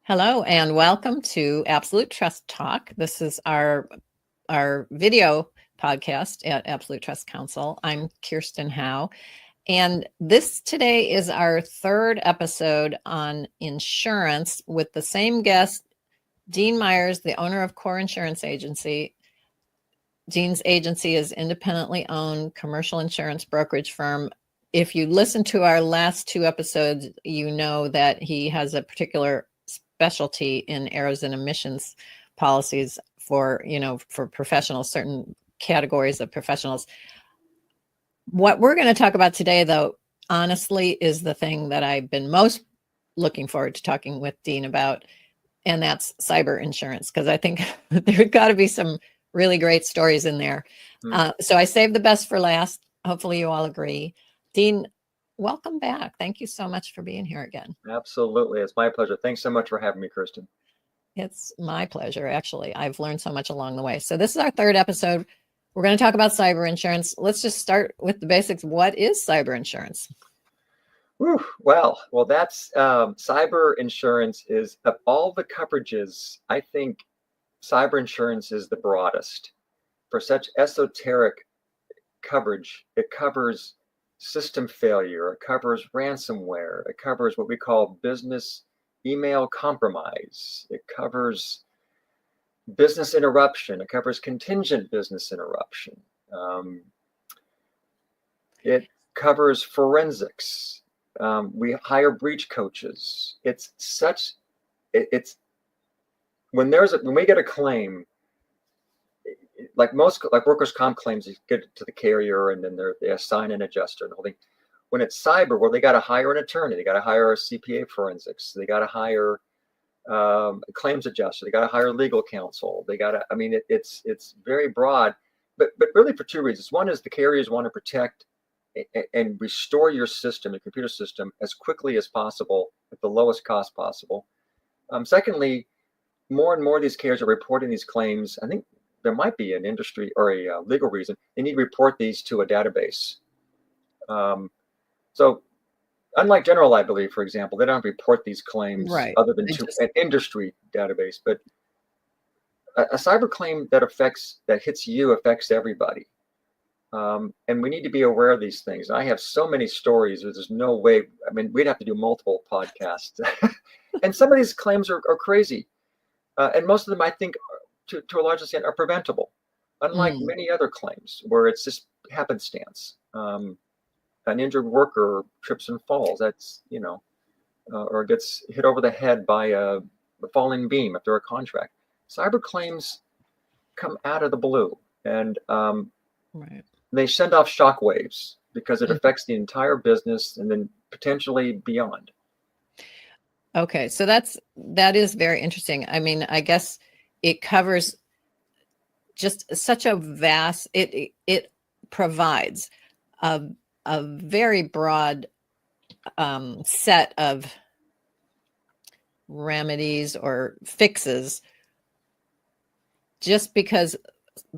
Hello and welcome to Absolute Trust Talk. This is our video podcast at Absolute Trust Council. I'm Kirsten Howe, and this today is our third episode on insurance with the same guest, Dean Myers, the owner of Core Insurance Agency. Dean's agency is independently owned commercial insurance brokerage firm. If you listen to our last two episodes, you know that he has a particular specialty in errors and omissions policies for professionals, certain categories of professionals. What we're going to talk about today, though, honestly, is the thing that I've been most looking forward to talking with Dean about, and that's cyber insurance, because I think there's got to be some really great stories in there. So I saved the best for last. Hopefully you all agree. Dean, welcome back. Thank you so much for being here again. Absolutely. It's my pleasure. Thanks so much for having me, Kirsten. It's my pleasure, actually. I've learned so much along the way. So this is our third episode. We're going to talk about cyber insurance. Let's just start with the basics. What is cyber insurance? Well, that's cyber insurance is, of all the coverages, I think cyber insurance is the broadest. For such esoteric coverage, it covers system failure, it covers ransomware, it covers what we call business email compromise, it covers business interruption, it covers contingent business interruption, it covers forensics, we hire breach coaches. It's when we get a claim, like workers' comp claims, you get it to the carrier and then they assign an adjuster and the whole thing. When it's cyber, well, they got to hire an attorney, they got to hire a CPA forensics, they got to hire a claims adjuster, they got to hire legal counsel, it's very broad, but really for two reasons. One is the carriers want to protect and restore your system, your computer system, as quickly as possible at the lowest cost possible. Secondly, more and more of these carriers are reporting these claims. I think there might be an industry or a legal reason they need to report these to a database. So unlike general liability, for example, they don't report these claims other than to an industry database. But a cyber claim that hits you affects everybody. And we need to be aware of these things. And I have so many stories. There's no way. I mean, we'd have to do multiple podcasts. And some of these claims are crazy. And most of them, I think, to a large extent, are preventable, unlike many other claims where it's just happenstance. An injured worker trips and falls, or gets hit over the head by a falling beam if they're a contract. Cyber claims come out of the blue, and they send off shockwaves because it affects the entire business and then potentially beyond. Okay, so that is very interesting. I mean, I guess it covers just such a vast, it provides a very broad set of remedies or fixes, just because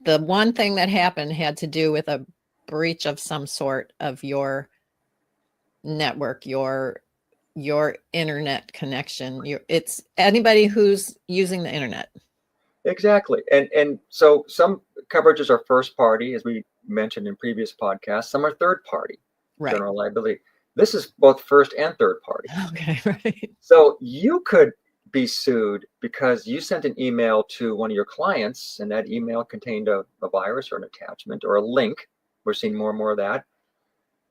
the one thing that happened had to do with a breach of some sort of your network, your internet connection. It's anybody who's using the internet. Exactly. And so some coverages are first party, as we mentioned in previous podcasts. Some are third party, general liability. This is both first and third party. Okay, right. So you could be sued because you sent an email to one of your clients and that email contained a virus or an attachment or a link. We're seeing more and more of that.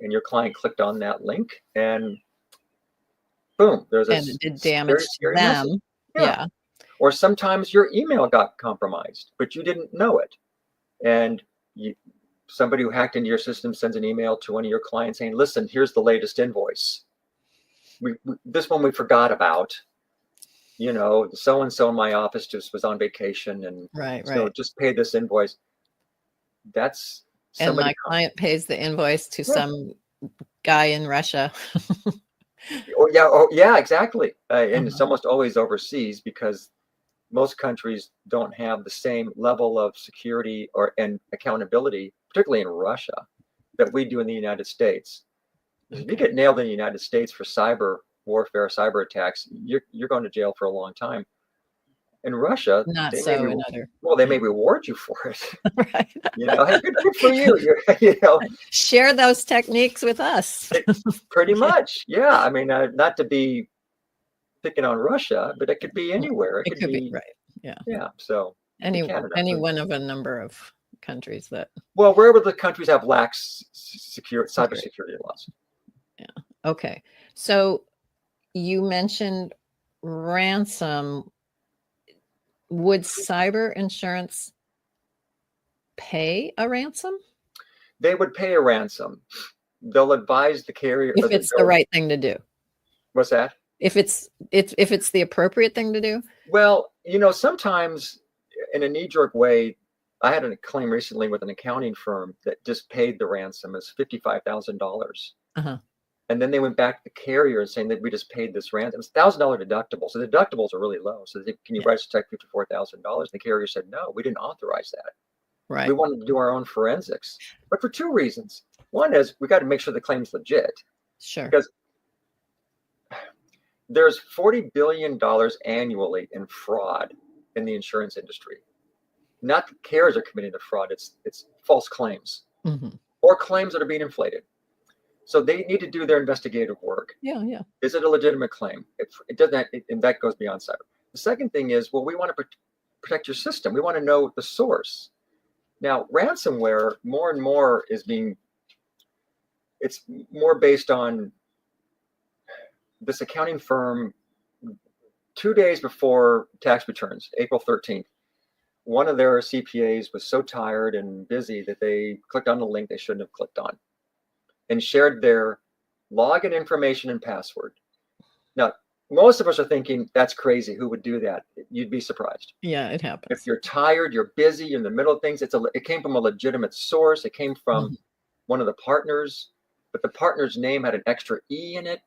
And your client clicked on that link and boom, and it did damage to them. Yeah. Or sometimes your email got compromised, but you didn't know it. And somebody who hacked into your system sends an email to one of your clients saying, listen, here's the latest invoice. This one we forgot about. So-and-so in my office just was on vacation and just pay this invoice. And my client pays the invoice to some guy in Russia. Yeah, exactly. And it's almost always overseas because most countries don't have the same level of security and accountability, particularly in Russia, that we do in the United States. If you get nailed in the United States for cyber warfare, cyber attacks, you're going to jail for a long time. In Russia, Not they so may in other. they may reward you for it. Right. Hey, good for you. Share those techniques with us. Pretty much, yeah. I mean, not to be picking on Russia, but it could be anywhere. It could be right. Yeah. Yeah. So any one of a number of countries that. Well, wherever the countries have lax cybersecurity laws. Yeah. Okay. So you mentioned ransom. Would cyber insurance pay a ransom? They would pay a ransom. They'll advise the carrier if it's the right thing to do. What's that? If it's the appropriate thing to do? Well, sometimes in a knee-jerk way, I had a claim recently with an accounting firm that just paid the ransom as $55,000. Uh-huh. And then they went back to the carrier and saying that we just paid this ransom. It's $1,000 deductible. So the deductibles are really low. So can you write us a check $54,000? The carrier said, no, we didn't authorize that. Right. We wanted to do our own forensics. But for two reasons. One is we got to make sure the claim's legit. Sure. Because there's $40 billion annually in fraud in the insurance industry. Not the carriers are committing the fraud. It's false claims or claims that are being inflated. So they need to do their investigative work. Yeah, yeah. Is it a legitimate claim? It doesn't, and that goes beyond cyber. The second thing is, we want to protect your system. We want to know the source. Now, ransomware more and more it's more based on this accounting firm. 2 days before tax returns, April 13th, one of their CPAs was so tired and busy that they clicked on the link they shouldn't have clicked on and shared their login information and password. Now, most of us are thinking, that's crazy. Who would do that? You'd be surprised. Yeah, it happens. If you're tired, you're busy, you're in the middle of things, it came from a legitimate source. It came from one of the partners, but the partner's name had an extra E in it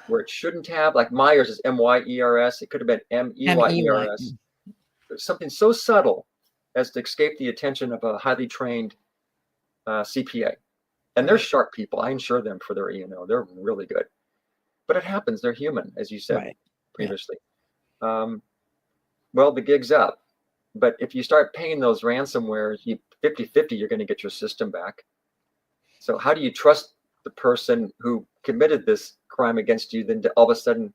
where it shouldn't have. Like Myers is M-Y-E-R-S. It could have been M-E-Y-E-R-S. Something so subtle as to escape the attention of a highly trained CPA. And they're sharp people. I insure them for their E&O. They're really good. But it happens. They're human, as you said previously. Yeah. Well, the gig's up. But if you start paying those ransomware, 50-50, you're going to get your system back. So how do you trust the person who committed this crime against you, then all of a sudden,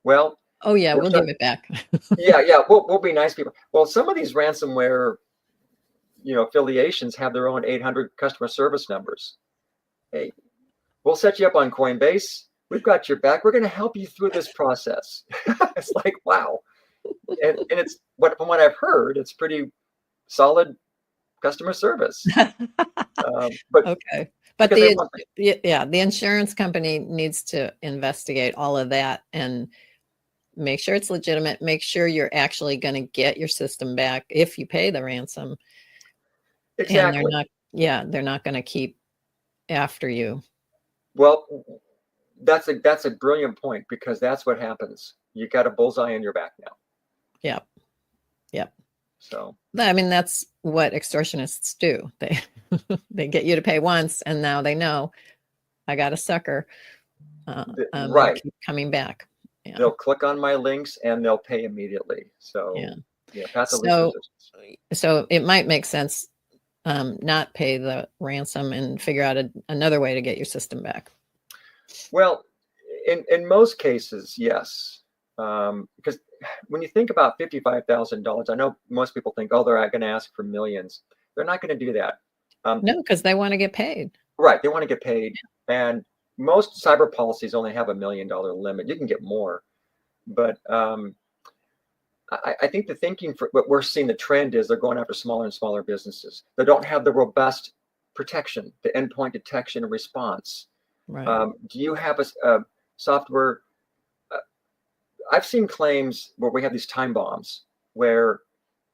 well... Oh, yeah, we'll give it back. yeah, we'll be nice people. Well, some of these ransomware affiliations have their own 800 customer service numbers. Hey, we'll set you up on Coinbase. We've got your back. We're going to help you through this process. It's like, wow. And it's from what I've heard, it's pretty solid customer service. But okay. But the insurance company needs to investigate all of that and make sure it's legitimate. Make sure you're actually going to get your system back if you pay the ransom. Exactly. And they're not going to keep after you. Well, that's a brilliant point, because that's what happens. You got a bullseye in your back now. Yeah. Yep. So I mean, that's what extortionists do. They get you to pay once, and now they know I got a sucker. Right. Keep coming back. Yeah. They'll click on my links and they'll pay immediately. So so it might make sense not pay the ransom and figure out another way to get your system back. Well, in most cases, yes. Because when you think about $55,000, I know most people think, oh, they're going to ask for millions. They're not going to do that. No, because they want to get paid. Right. They want to get paid. Yeah. And most cyber policies only have $1 million limit. You can get more. But I think the thinking for what we're seeing, the trend is they're going after smaller and smaller businesses. They don't have the robust protection, the endpoint detection and response. Right. Do you have a software? I've seen claims where we have these time bombs where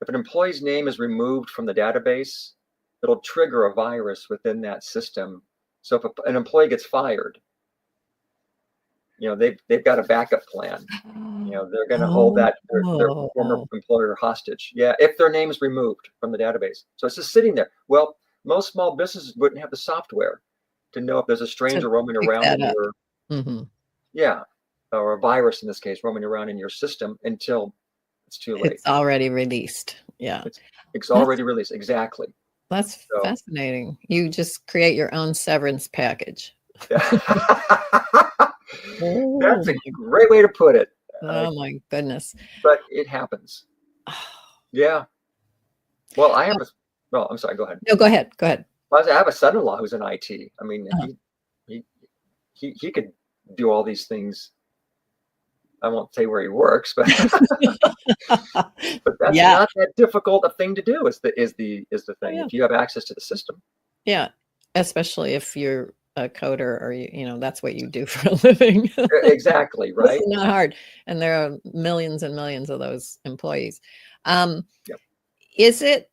if an employee's name is removed from the database, it'll trigger a virus within that system. So if an employee gets fired, they've got a backup plan. They're going to hold their former employer hostage. Yeah, if their name is removed from the database. So it's just sitting there. Well, most small businesses wouldn't have the software to know if there's a stranger roaming around in your Yeah, or a virus in this case roaming around in your system until it's too late. It's already released. Yeah. It's already released. Exactly. That's fascinating. You just create your own severance package. That's a great way to put it. Oh my goodness. But it happens. Yeah. Well, I'm sorry, go ahead. No, go ahead. Go ahead. Well, I have a son-in-law who's in IT. I mean, he could do all these things. I won't say where he works, but but that's not that difficult a thing to do. Is the thing. If you have access to the system. Yeah, especially if you're a coder or that's what you do for a living. Exactly, right. It's not hard, and there are millions and millions of those employees. Is it?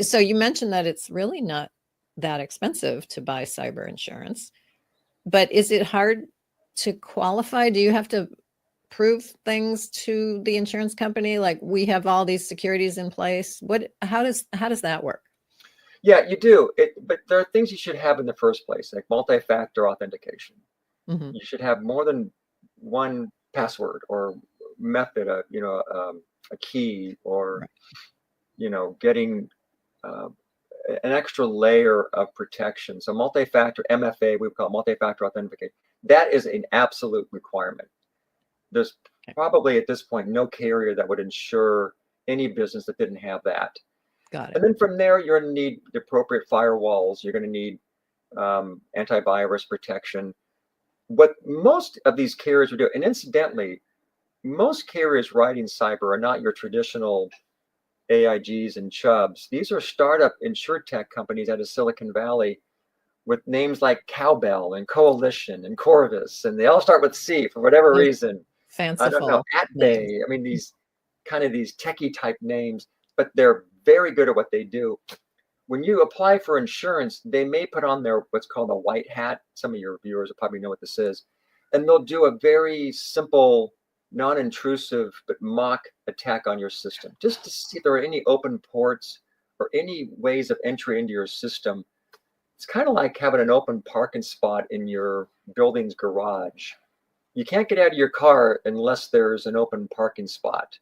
So you mentioned that it's really not that expensive to buy cyber insurance, but is it hard to qualify? Do you have to prove things to the insurance company, like we have all these securities in place? How does that work? Yeah, you do. But there are things you should have in the first place, like multi-factor authentication. You should have more than one password or method, a key, or getting an extra layer of protection. So multi-factor MFA, we call it multi-factor authentication. That is an absolute requirement. There's probably at this point no carrier that would insure any business that didn't have that. Got it. And then from there, you're going to need the appropriate firewalls. You're going to need antivirus protection. What most of these carriers would do, and incidentally, most carriers writing cyber are not your traditional AIGs and Chubbs. These are startup insurtech companies out of Silicon Valley with names like Cowbell and Coalition and Corvus, and they all start with C for whatever reason. Fanciful. I don't know, AtBay. I mean, these techie type names, but they're very good at what they do. When you apply for insurance, they may put on their what's called a white hat. Some of your viewers will probably know what this is. And they'll do a very simple, non-intrusive, but mock attack on your system, just to see if there are any open ports or any ways of entry into your system. It's kind of like having an open parking spot in your building's garage. You can't get out of your car unless there's an open parking spot.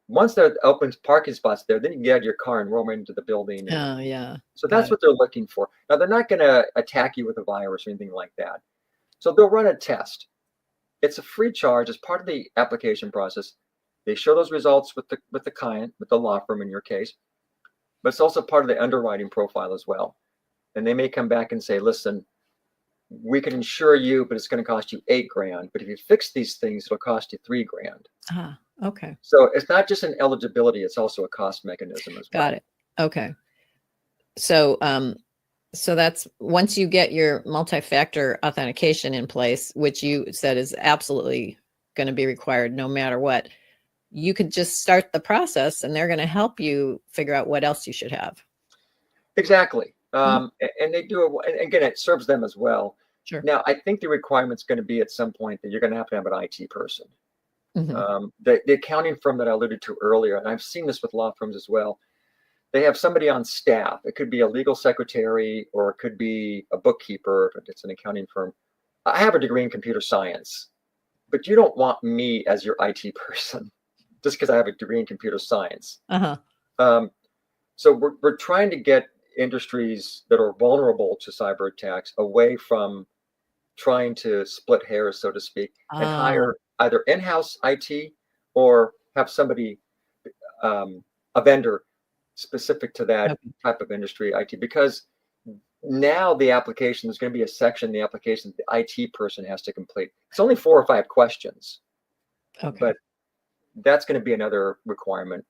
Once there are open parking spots there, then you can get out of your car and roam into the building. So that's what they're looking for. Now, they're not going to attack you with a virus or anything like that. So they'll run a test. It's a free charge as part of the application process. They show those results with the client, with the law firm in your case, but it's also part of the underwriting profile as well. And they may come back and say, listen, we can insure you, but it's going to cost you $8,000. But if you fix these things, it'll cost you $3,000. Okay. So it's not just an eligibility; it's also a cost mechanism as well. Got it. Okay. So, so that's once you get your multi-factor authentication in place, which you said is absolutely going to be required no matter what, you could just start the process, and they're going to help you figure out what else you should have. Exactly. And they do it, and again, it serves them as well. Sure. Now, I think the requirement's going to be at some point that you're going to have an IT person. The accounting firm that I alluded to earlier, and I've seen this with law firms as well, they have somebody on staff. It could be a legal secretary, or it could be a bookkeeper if it's an accounting firm. I have a degree in computer science, but you don't want me as your IT person just because I have a degree in computer science. So we're trying to get industries that are vulnerable to cyber attacks away from trying to split hairs, so to speak, and hire either in-house IT or have somebody, a vendor specific to that type of industry IT, because now the application, there's going to be a section in the application that the IT person has to complete. It's only 4 or 5 questions, but that's going to be another requirement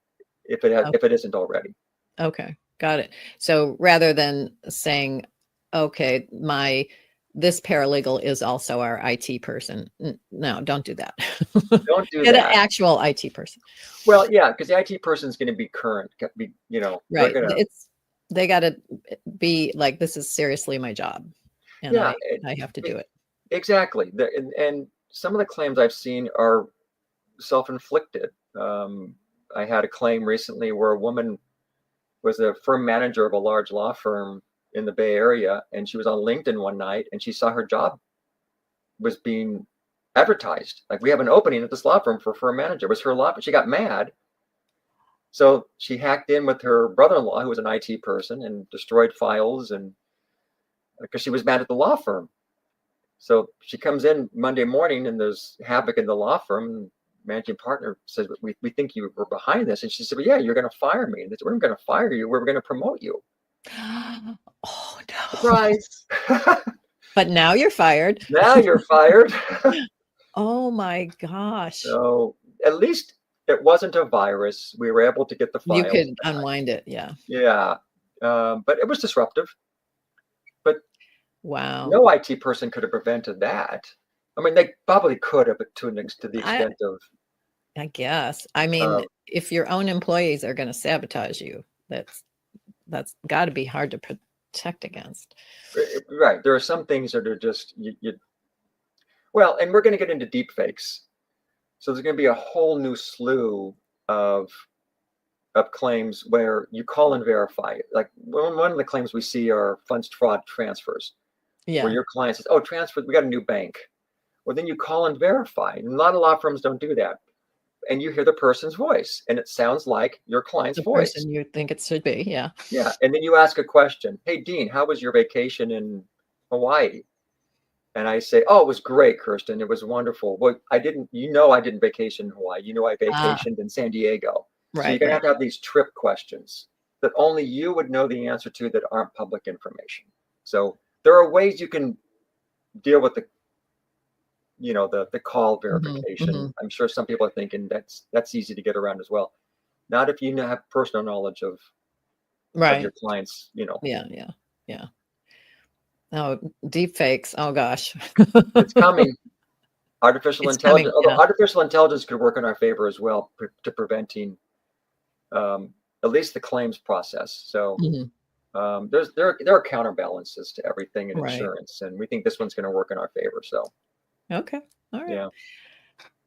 if it isn't already. Okay, got it. So rather than saying, okay, this paralegal is also our IT person. No, don't do that. Don't do Get that. an actual IT person. Well, yeah, because the IT person is going to be current. Right. They got to be like, this is seriously my job, and I have to do it. Exactly. And some of the claims I've seen are self-inflicted. I had a claim recently where a woman was a firm manager of a large law firm in the Bay Area, and she was on LinkedIn one night and she saw her job was being advertised. Like, we have an opening at this law firm for a manager. It was her law, but she got mad. So she hacked in with her brother-in-law, who was an IT person, and destroyed files, and because she was mad at the law firm. So she comes in Monday morning, and there's havoc in the law firm. Managing partner says, we think you were behind this. And she said, well, yeah, you're going to fire me. And we're going to fire you. We're going to promote you. Oh, no. Surprise. But now you're fired. Now you're fired. Oh, my gosh. So at least it wasn't a virus. We were able to get the files. You could unwind it. Yeah. Yeah. But it was disruptive. But wow, no IT person could have prevented that. I mean, they probably could have, but to the extent of. I guess. I mean, if your own employees are going to sabotage you, that's got to be hard to protect against. Right. There are some things that are just well, and we're going to get into deepfakes. So there's going to be a whole new slew of claims where you call and verify. Like, one of the claims we see are funds fraud transfers. Yeah. Where your client says, oh, transfer, we got a new bank. Well, then you call and verify. And a lot of law firms don't do that. And you hear the person's voice, and it sounds like your client's voice. Person you think it should be, yeah. Yeah, and then you ask a question. Hey, Dean, how was your vacation in Hawaii? And I say, oh, it was great, Kirsten. It was wonderful. Well, I didn't vacation in Hawaii. I vacationed in San Diego. Right. So you're going to have these trip questions that only you would know the answer to that aren't public information. So there are ways you can deal with the call verification. Mm-hmm. I'm sure some people are thinking that's easy to get around as well. Not if you have personal knowledge of your clients, Yeah. Oh, deepfakes. Oh gosh. It's coming. Artificial intelligence. Although artificial intelligence could work in our favor as well to preventing at least the claims process. So there are counterbalances to everything in insurance, and we think this one's going to work in our favor. So. Okay. All right. Yeah.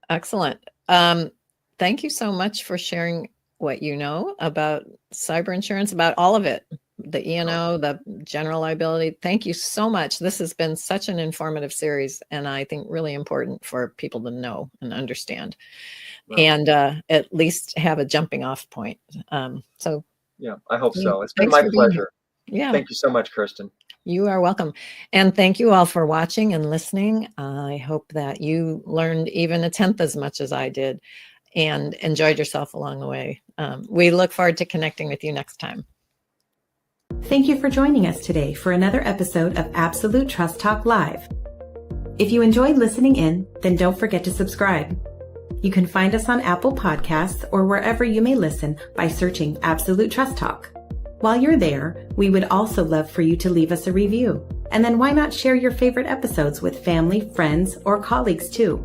Excellent. Thank you so much for sharing what you know about cyber insurance, about all of it, the E&O, the general liability. Thank you so much. This has been such an informative series, and I think really important for people to know and understand, and at least have a jumping off point. So yeah, I hope so. It's been my pleasure. Yeah. Thank you so much, Kirsten. You are welcome. And thank you all for watching and listening. I hope that you learned even 1/10 as much as I did and enjoyed yourself along the way. We look forward to connecting with you next time. Thank you for joining us today for another episode of Absolute Trust Talk Live. If you enjoyed listening in, then don't forget to subscribe. You can find us on Apple Podcasts or wherever you may listen by searching Absolute Trust Talk. While you're there, we would also love for you to leave us a review. And then why not share your favorite episodes with family, friends, or colleagues too?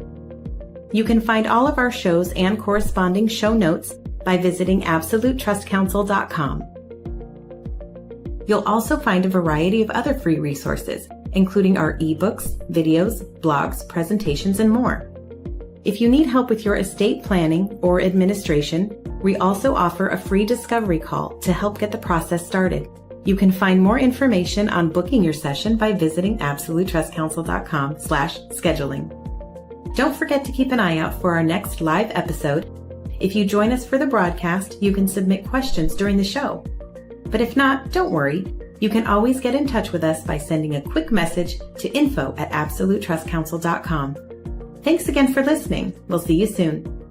You can find all of our shows and corresponding show notes by visiting absolutetrustcouncil.com. You'll also find a variety of other free resources, including our ebooks, videos, blogs, presentations, and more. If you need help with your estate planning or administration, we also offer a free discovery call to help get the process started. You can find more information on booking your session by visiting absolutetrustcouncil.com/scheduling. Don't forget to keep an eye out for our next live episode. If you join us for the broadcast, you can submit questions during the show. But if not, don't worry. You can always get in touch with us by sending a quick message to info@absolutetrustcouncil.com. Thanks again for listening. We'll see you soon.